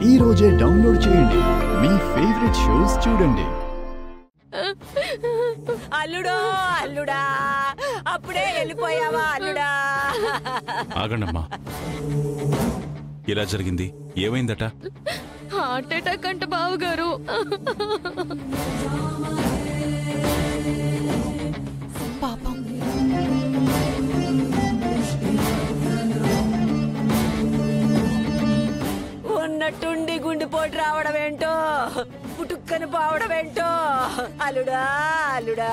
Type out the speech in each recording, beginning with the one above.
ఈ రోజే డౌన్లోడ్ చేయండి. మీ ఫేవరెట్ షోస్ చూడండి. అల్లుడా అల్లుడా అప్పుడే వెళ్ళిపోయావా అల్లుడా? ఆగండమ్మా, ఇలా జరిగింది ఏమైందట? హార్ట్ అటాక్ అంట బావగారు. పాపం. ఉన్నట్టుండి గుండెపోటు రావడం ఏంటో, పుట్టుక్కని పోవడం ఏంటో. అల్లుడా అల్లుడా.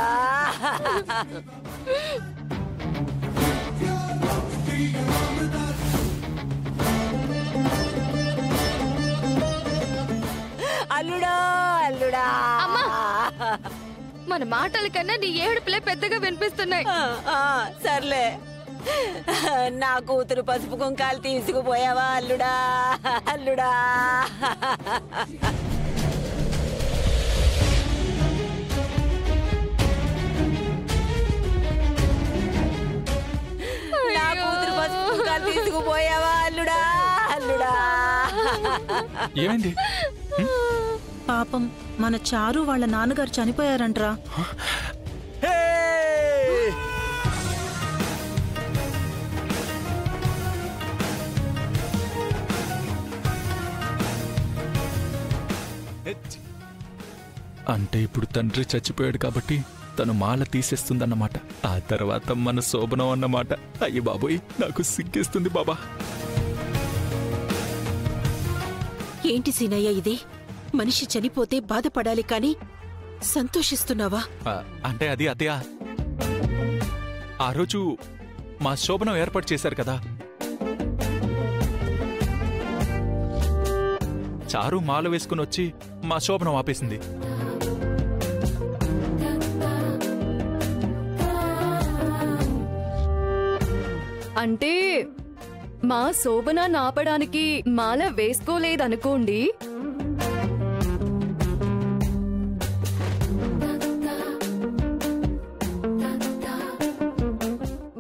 అల్లుడా అల్లుడా. మన మాటల కన్నా నీ ఏడుపులే పెద్దగా వినిపిస్తున్నాయి. సర్లే, నా కూతురు పసుపు కుంకాలు తీసుకుపోయావా అల్లుడా అల్లుడా? నా కూతురు పసుపు కుంకాలు తీసుకుపోయావా అల్లుడా అల్లుడా? ఏమైంది? పాపం, మన చారు వాళ్ళ నాన్నగారు చనిపోయారంట్రా. అంటే ఇప్పుడు తండ్రి చచ్చిపోయాడు కాబట్టి తను మాల తీసేస్తుందన్నమాట. ఆ తర్వాత మన శోభనం అన్నమాట. అయ్యి బాబోయ్, నాకు సిగ్గేస్తుంది బాబా. ఏంటి సీనయ్య ఇది? మనిషి చనిపోతే బాధపడాలి కాని సంతోషిస్తున్నావా? అంటే అది అతయా, ఆ రోజు మా శోభనం ఏర్పాటు చేశారు కదా, చారు మాల వేసుకుని వచ్చి మా శోభనం ఆపేసింది. అంటే మా శోభన నాపడానికి మాల వేసుకోలేదనుకోండి,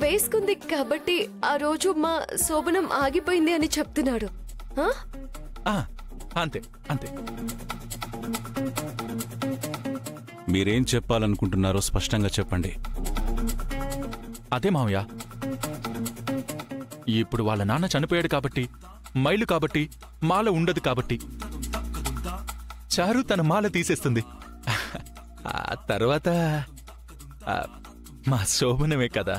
వేసుకుంది కాబట్టి ఆ రోజు మా శోభనం ఆగిపోయింది అని చెప్తున్నాడు. అంతే అంతే. మీరేం చెప్పాలనుకుంటున్నారో స్పష్టంగా చెప్పండి. అదే మావయ్య, ఇప్పుడు వాళ్ళ నాన్న చనిపోయాడు కాబట్టి, మైలు కాబట్టి, మాల ఉండదు కాబట్టి చారు తన మాల తీసేస్తుంది. ఆ తర్వాత మా శోభనమే కదా.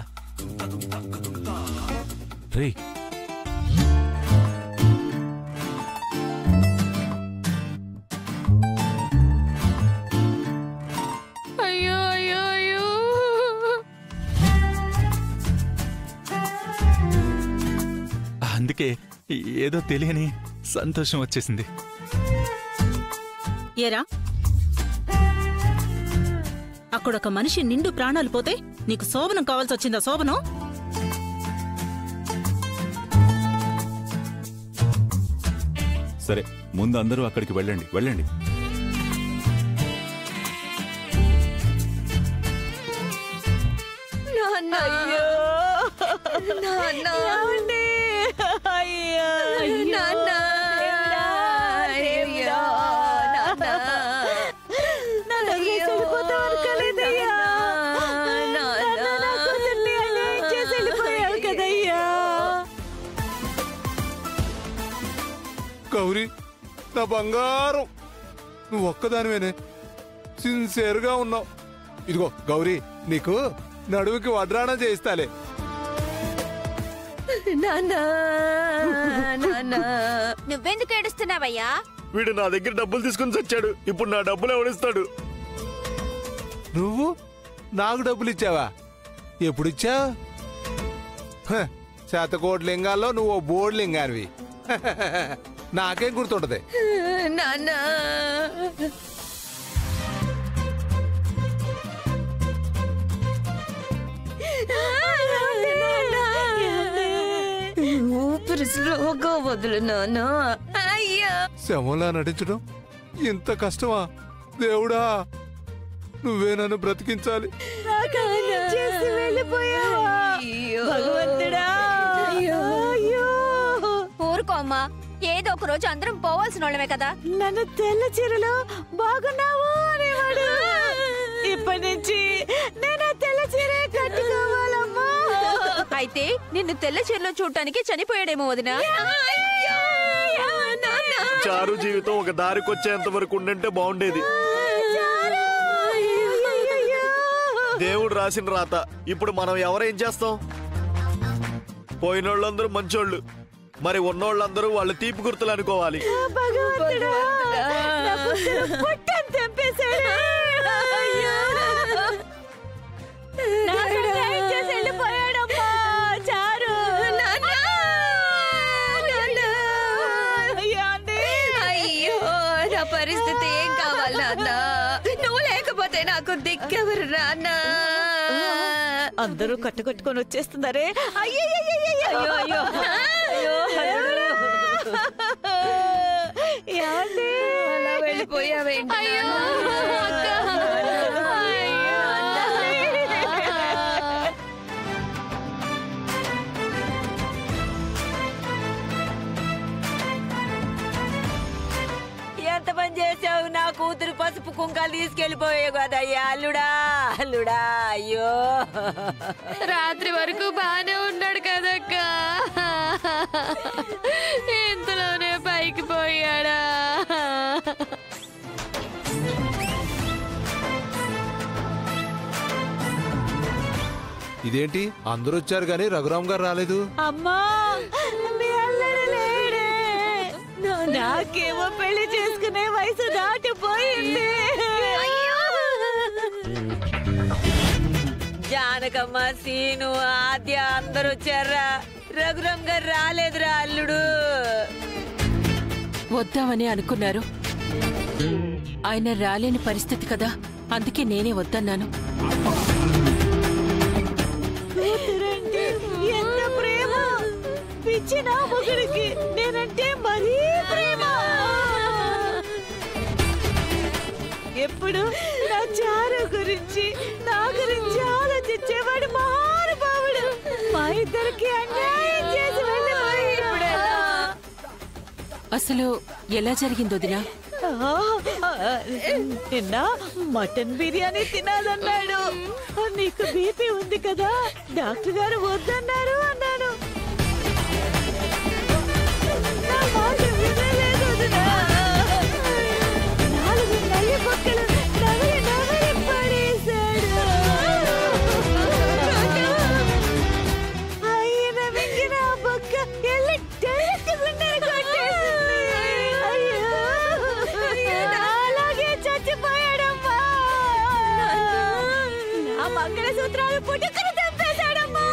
రే, అయ్యో అయ్యో అయ్యో. అందుకే ఏదో తెలియని సంతోషం వచ్చేసింది. ఏరా, అక్కడొక మనిషి నిండు ప్రాణాలు పోతే నీకు శోభనం కావాల్సి వచ్చిందా? శోభనం సరే, ముందు అందరూ అక్కడికి వెళ్ళండి వెళ్ళండి. అయ్యో నాన్న, అయ్యో నాన్న, గౌరీ, నా బంగారం, నువ్వు ఒక్కదానివేనే సిన్సియర్గా ఉన్నావు. ఇదిగో గౌరీ, నీకు నడువుకి వడ్రాణం చేయిస్తాలే. నువ్వెందుకు ఏడుస్తున్నావయ్యా? వీడు నా దగ్గర డబ్బులు తీసుకుని చచ్చాడు. ఇప్పుడు నా డబ్బులు ఎవడిస్తాడు? నువ్వు నాకు డబ్బులు ఇచ్చావా? ఎప్పుడిచ్చా? శాతకోటి లింగాల్లో నువ్వు బోర్డు లింగానివి. నాకేం గుర్తుంటది? నాన్న, ఊపిరి స్లోగా వదులు నాన్న. అయ్యా, శవంలా నటించడం ఇంత కష్టమా? దేవుడా, నువ్వే నన్ను బ్రతికించాలి. భగవంతుడా. ఊరుకో అమ్మా, ఏదో ఒక రోజు అందరం పోవాల్సిన వాళ్ళమే కదా. నన్ను తెల్ల చీరలో బాగున్నావు అనేవాడు. ఇప్పటి నుంచి నేను తెల్ల చీరే కట్టుకోవాలమ్మా. అయితే నిన్ను తెల్ల చీరలో చూడటానికి చనిపోయాడేమో వదినా. చారు జీవితం ఒక దారికొచ్చేంత వరకు ఉండంటే బాగుండేది. దేవుడు రాసిన రాత. ఇప్పుడు మనం ఎవరేం చేస్తాం? పోయినోళ్ళందరూ మంచోళ్ళు, మరి ఉన్నోళ్ళందరూ వాళ్ళ తీపి గుర్తులు అనుకోవాలి. అయ్యో నా పరిస్థితి ఏం కావాలి నాన్న? నువ్వు లేకపోతే నాకు దిక్కెవరు నాన్న? అందరూ కట్టుకొట్టుకొని వచ్చేస్తున్నారే. అయ్యో వెళ్ళిపోయావేంటి? ఎంత పని చేసావు? నా కూతురు పసుపు కుంకాలు తీసుకెళ్లిపోయావు కదయ్యా. అల్లుడా అల్లుడా, అయ్యో రాత్రి వరకు బానే ఉన్నాడు కదక్క, ఇంతలోనే పైకి పోయాడా? ఇదేంటి అందరూ వచ్చారు గాని రఘురామ్ గారు రాలేదు? అమ్మా, మీ అల్లరి లేడే. నాకేమో పెళ్లి చేసుకునే వయసు దాటిపోయింది. జానకమ్మ, సీను, ఆద్య అందరూ వచ్చారా? రఘురామ్ గారు రాలేదురా అల్లుడు. వద్దామని అనుకున్నారు, ఆయన రాలేని పరిస్థితి కదా, అందుకే నేనే వద్దన్నాను. ఎంత ప్రేమ! పిచ్చి నా మొగుడికి నేనంటే మరీ ప్రేమ. ఎప్పుడు నా చారు గురించి, నా గురించి ఆలోచించేవాడు మహానుభావుడు. మా ఇద్దరికి అన్యాయం చేసి వెళ్ళిపోయాడు. అసలు ఎలా జరిగిందో వదినా? నిన్న మటన్ బిర్యానీ తినాలన్నాడు. నీకు బీపీ ఉంది కదా, డాక్టర్ గారు వద్దన్నారు అన్నాను. నా మాట వినలేదు వదినా. 4 నల్లి బొక్కలు నవిలి నవిలి పడేశాడు. ఆయన మింగిన బొక్క ఎల్లి డైరెక్ట్ గుండెని కొట్టేసింది. అలాగే చచ్చిపోయాడమ్మా. నా మంగళసూత్రాలు పుట్టుకుని తెంపేశాడమ్మా.